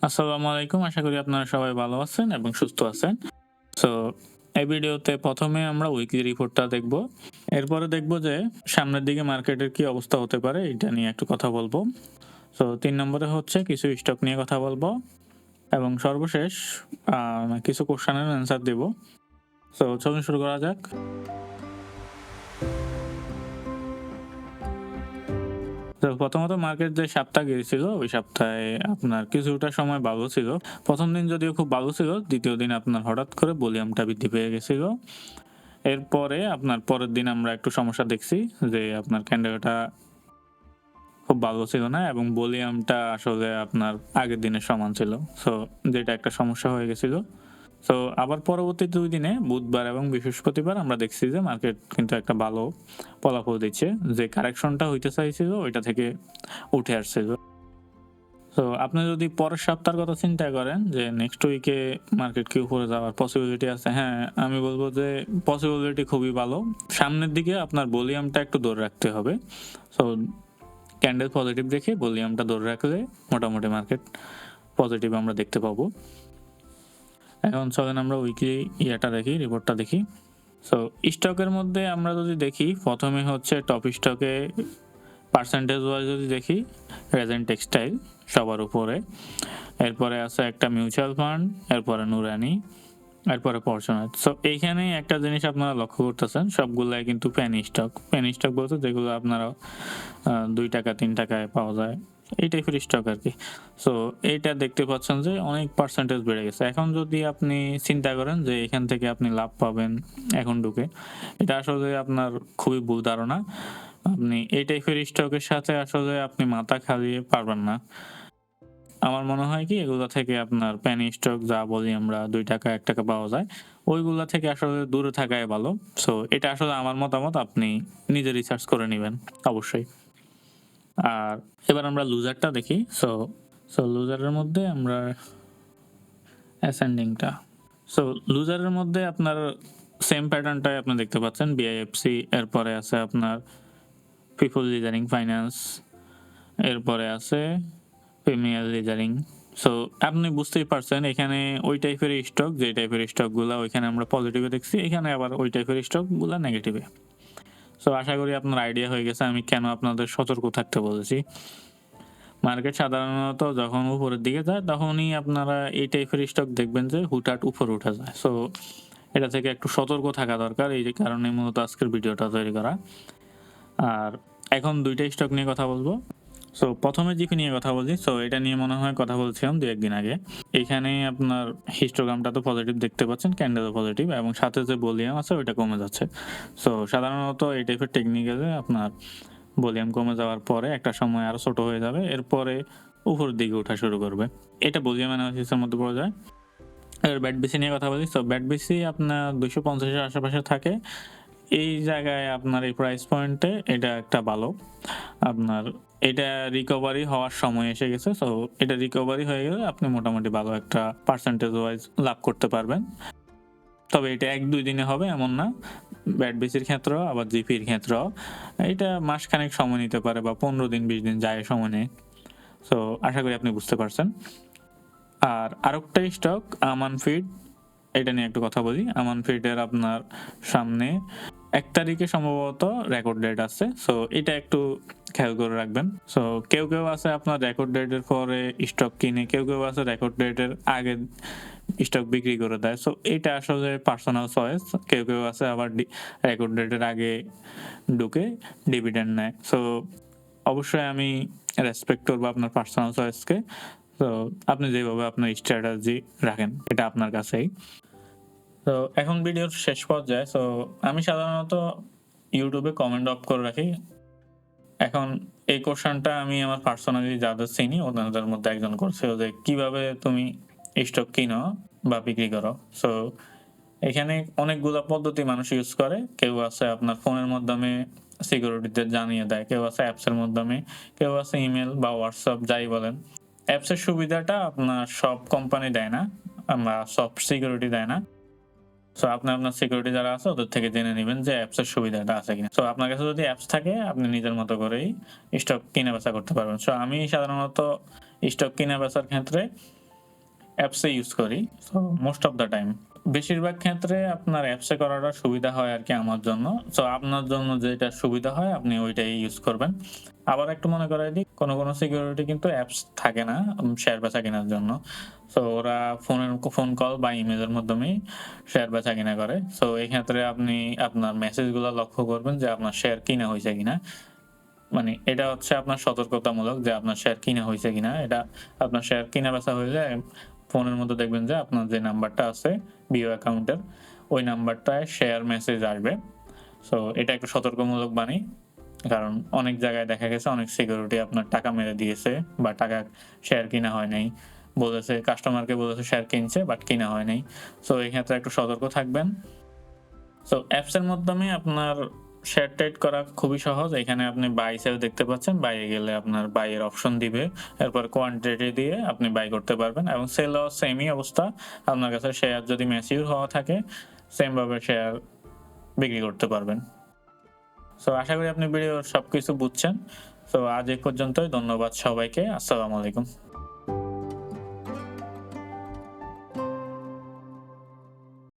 আসসালামু আলাইকুম। আশা করি আপনারা সবাই ভালো আছেন এবং সুস্থ আছেন। সো এই ভিডিওতে ১ম এ আমরা উইকলি রিপোর্টটা দেখব। এরপরে দেখব যে সামনের দিকে মার্কেটের কি অবস্থা হতে পারে এইটা নিয়ে একটু কথা বলব। সো ৩ নম্বরে হচ্ছে কিছু স্টক নিয়ে কথা বলব এবং সর্বশেষ আ কিছু কোয়েশ্চেনের অ্যান্সার দিব। সো চলুন শুরু করা যাক। তো প্রথমত মার্কেট যে সপ্তাহ গিয়েছিল, ওই সপ্তাহে আপনার কিছুটা সময় ভালো ছিল। ১ম দিন যদিও খুব ভালো ছিল, ২য় দিন আপনার হঠাৎ করে ভলিউমটা বৃদ্ধি পেয়ে গেছিল। এরপরে আপনার পরের দিন আমরা একটু সমস্যা দেখছি যে আপনার ক্যান্ডেলটা খুব ভালো ছিল না এবং ভলিউমটা আসলে আপনার আগের দিনের সমান ছিল। সো যেটা একটা সমস্যা হয়ে গেছিল। সো আবার পরবর্তী ২ দিনে বুধবার এবং বৃহস্পতিবার আমরা দেখছি যে মার্কেট কিন্তু একটা ভালো ফলাফল দিচ্ছে। যে কারেকশনটা হইতে চাইছিল ওইটা থেকে উঠে আসছিল। তো আপনি যদি পরের সপ্তাহের কথা চিন্তা করেন যে নেক্সট উইকে মার্কেট কি উপরে যাওয়ার পসিবিলিটি আছে? হ্যাঁ, আমি বলব যে পসিবিলিটি খুবই ভালো। সামনের দিকে আপনার ভলিউমটা একটু ধরে রাখতে হবে। সো ক্যান্ডেল পজিটিভ দেখে ভলিউমটা ধরে রাখলে মোটামুটি মার্কেট পজিটিভ আমরা দেখতে পাবো। এখন চলেন আমরা উইকলি ইয়েটা দেখি, রিপোর্টটা দেখি। সো স্টকের মধ্যে আমরা যদি দেখি, ১ম এ হচ্ছে টপ স্টকে পার্সেন্টেজ ওয়াইজ যদি দেখি, রেজেন্ট টেক্সটাইল সবার উপরে। এরপরে আছে একটা মিউচুয়াল ফান্ড, এরপরে নুরানি, এরপরে ফরচুনেট। সো এইখানে একটা জিনিস আপনারা লক্ষ্য করতেছেন, সবগুলাই কিন্তু পেনি স্টক। পেনি স্টক বলতে যেগুলো আপনারা ৳২, ৳৩ পাওয়া যায়। এই টাইপের স্টক আরকি। সো এইটা দেখতে পাচ্ছেন যে অনেক পার্সেন্টেজ বেড়ে গেছে। এখন যদি আপনি চিন্তা করেন যে এখান থেকে আপনি লাভ পাবেন এখন ঢুকে, এটা আসলে আপনার খুবই ভুল ধারণা। আপনি এই টাইপের স্টকের সাথে আসলে আপনি মাথা খালিয়ে পারবেন না। আমার মনে হয় কি এগুলা থেকে আপনার পেনি স্টক যা বলি আমরা ৳২, ৳১ পাওয়া যায়। ওইগুলা থেকে আসলে দূরে থাকাই ভালো। সো এটা আসলে আমার মতামত। আপনি নিজে রিসার্চ করে নিবেন অবশ্যই। আর এবার আমরা লুজারটা দেখি। সো লুজারের মধ্যে আমরা অ্যাসেন্ডিংটা। সো লুজারের মধ্যে আপনার সেম প্যাটার্নটাই আপনি দেখতে পাচ্ছেন। বিআইএফসি, এরপরে আছে আপনার পিপল লিজারিং ফাইন্যান্স, এরপরে আছে প্রিমিয়ার লিজারিং। সো আপনি বুঝতেই পারছেন এখানে ওই টাইপের স্টক, যে টাইপের স্টকগুলা ওইখানে আমরা পজিটিভে দেখছি, এখানে আবার ওই টাইপের স্টকগুলা নেগেটিভে। সো আশা করি আপনার আইডিয়া হয়ে গেছে আমি কেন আপনাদের সতর্ক থাকতে বলেছি। মার্কেট সাধারণত যখন উপরের দিকে যায় তখনই আপনারা এই টাইপের স্টক দেখবেন যে হুটহাট উপরে উঠে যায়। সো এটা থেকে একটু সতর্ক থাকা দরকার। এই যে কারণে মূলত আজকের ভিডিওটা তৈরি করা। আর এখন ২ টা স্টক নিয়ে কথা বলব। সো ১ম এ জিপি নিয়ে কথা বলছি। সো এটা নিয়ে মনে হয় কথা বলছিলাম ২-১ দিন আগে। এখানে আপনার হিস্টোগ্রামটা তো পজিটিভ দেখতে পাচ্ছেন, ক্যান্ডেলও পজিটিভ এবং সাথে যে ভলিউম আছে ওইটা কমে যাচ্ছে। সো সাধারণত এই টাইপের টেকনিক্যালে আপনার ভলিউম কমে যাওয়ার পরে একটা সময় আরো ছোট হয়ে যাবে। এরপরে উপরের দিকে ওঠা শুরু করবে। এটা ভলিউম অ্যানালাইসিসের মধ্যে পড়ে যায়। এবার ব্যাট-বিসি নিয়ে কথা বলি। সো ব্যাট-বিসি আপনার ২৫০ এর আশেপাশে থাকে। এই জায়গায় আপনার এই প্রাইস পয়েন্টে এটা একটা ভালো। আপনার এটা রিকভারি হওয়ার সময় এসে গেছে। সো এটা রিকভারি হয়ে গেলে আপনি মোটামুটি ভালো একটা পার্সেন্টেজ ওয়াইজ লাভ করতে পারবেন। তবে এটা ১-২ দিনে হবে এমন না। ব্যাট-বিসির ক্ষেত্রেও আবার জিপির ক্ষেত্রেও এটা মাসখানেক সময় নিতে পারে বা ১৫ দিন ২০ দিন যায় সময় নেয়। সো আশা করি আপনি বুঝতে পারছেন। আর আরেকটা স্টক আমান ফিড, এটা নিয়ে একটু কথা বলি। আমান ফিডের আপনার সামনে ১ তারিখে সম্ভবত রেকর্ড ডেট আছে। সো এটা একটু খেয়াল করে রাখবেন। সো কেউ আছে আপনার রেকর্ড ডেটের পরে স্টক কিনে, কেউ আছে রেকর্ড ডেটের আগে স্টক বিক্রি করে দেয়। সো এটা আসলে পার্সোনাল চয়েস। কেউ আছে আবার রেকর্ড ডেটের আগে ঢুকে ডিভিডেন্ড নেয়। সো অবশ্যই আমি রেসপেক্ট করব আপনার পার্সোনাল চয়েসকে। তো আপনি যেভাবে আপনার স্ট্র্যাটেজি রাখেন এটা আপনার কাছেই। তো এখন ভিডিওর শেষ পর্যায়ে। সো আমি সাধারণত ইউটিউবে কমেন্ট অফ করে রাখি। এখন এই কোয়েশ্চেনটা আমি আমার পার্সোনালি যাদের চিনি ওনাদের মধ্যে একজন করছিল যে, "কিভাবে তুমি স্টক কিনো বা বিক্রি করো?" সো এখানে অনেকগুলা পদ্ধতি মানুষ ইউজ করে। কেউ আছে আপনার ফোনের মাধ্যমে সিকিউরিটিদের জানিয়ে দেয়, কেউ আছে অ্যাপসের মাধ্যমে, কেউ আছে ইমেইল বা WhatsApp যাই বলেন। অ্যাপসের সুবিধাটা আপনার সব কোম্পানি দেয় না, সব সিকিউরিটি দেয় না। সো আপনি আপনার সিকিউরিটি যারা আছে ওদের থেকে জেনে নিবেন যে অ্যাপসের সুবিধাটা আছে কিনা। সো আপনার কাছে যদি অ্যাপস থাকে আপনি নিজের মতো করেই স্টক কেনা-বেচা করতে পারবেন। সো আমি সাধারণত স্টক কেনা-বেচার ক্ষেত্রে অ্যাপসে ইউজ করি। So most of the time. বেশিরভাগ ক্ষেত্রে আপনার অ্যাপসে করাটা সুবিধা হয় আরকি আমার জন্য। সো আপনার জন্য যেটা সুবিধা হয় আপনি ওইটাই ইউজ করবেন। আবার একটু মনে করাই দিই, কোনো সিকিউরিটি কিন্তু অ্যাপস থাকে না শেয়ার বেচা কেনার জন্য। সো ওরা ফোন কল বা ইমেইলের মাধ্যমেই শেয়ার বেচা কিনা করে। সো এক্ষেত্রে আপনি আপনার মেসেজগুলা লক্ষ্য করবেন যে আপনার শেয়ার কিনা হইছে কিনা। মানে এটা হচ্ছে আপনার সতর্কতামূলক যে আপনার শেয়ার কিনা হইছে কিনা। এটা আপনার শেয়ার কিনা-বেচা হইলে ফোনের মধ্যে দেখবেন যে আপনার যে নাম্বারটা আছে বিও অ্যাকাউন্টের, ওই নাম্বারটায় শেয়ার মেসেজ আসবে। সো এটা একটা সতর্কমূলক বাণী। কারণ অনেক জায়গায় দেখা গেছে অনেক সিকিউরিটি আপনার টাকা মেরে দিয়েছে বা টাকা শেয়ার কিনা হয় নাই। বলেছে কাস্টমারকে বলেছে শেয়ার কিনছে বাট কিনা হয় নাই। সো এক্ষেত্রে একটু সতর্ক থাকবেন। সো অ্যাপস এর মাধ্যমে আপনার শেয়ার ট্রেড করা খুবই সহজ। এখানে আপনি বাই সেল দেখতে পাচ্ছেন। বাই এ গেলে আপনার বাই এর অপশন দিবে। এরপর কোয়ান্টিটি দিয়ে আপনি বাই করতে পারবেন এবং সেলও সেমই অবস্থা। আপনার কাছে শেয়ার যদি ম্যাচিউর হওয়া থাকে, সেম ভাবে শেয়ার বিক্রি করতে পারবেন। সো আশা করি আপনি ভিডিওর সবকিছু বুঝছেন। সো আজ এই পর্যন্তই। ধন্যবাদ সবাইকে। আসসালামু আলাইকুম।